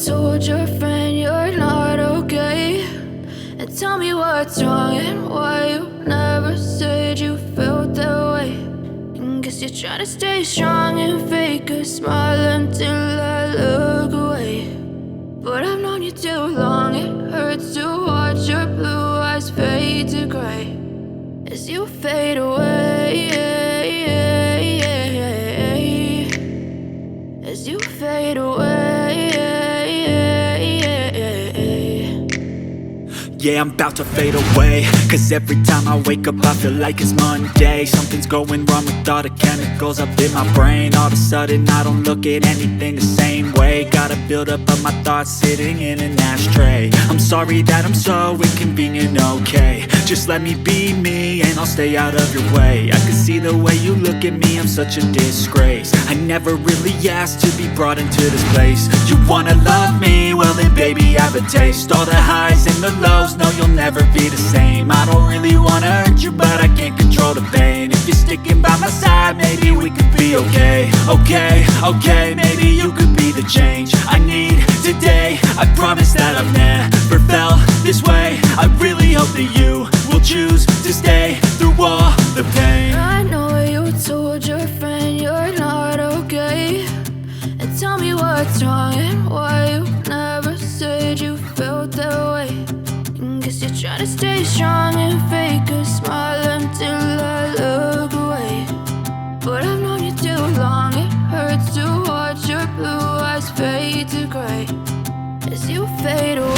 told your friend you're not okay, and tell me what's wrong and why you never said you felt that way. And guess you're trying to stay strong and fake a smile until I look away. But I've known you too long, it hurts to watch your blue eyes fade to gray as you fade away, as you fade away. Yeah, I'm about to fade away, cause every time I wake up I feel like it's Monday. Something's going wrong with all the chemicals up in my brain. All of a sudden I don't look at anything the same way. Gotta build up of my thoughts sitting in an ashtray. I'm sorry that I'm so inconvenient, okay. Just let me be me and I'll stay out of your way. I can see the way you look at me, I'm such a disgrace. I never really asked to be brought into this place. You wanna love me? Well then baby I have a taste. All the highs and the lows, no you'll never be the same. I don't really wanna hurt you but I can't control the pain. If you're sticking by my side maybe we could be okay. Okay, maybe you could be the change I need today. I promise that I've never felt this way. I really hope that you will choose to stay through all the pain. I know you told your friend you're not okay, and tell me what's wrong and why you never said you felt that way. And guess you're trying to stay strong and fake a smile until I look away. But I've known you too long, it hurts to watch your blue eyes fade to gray as you fade away.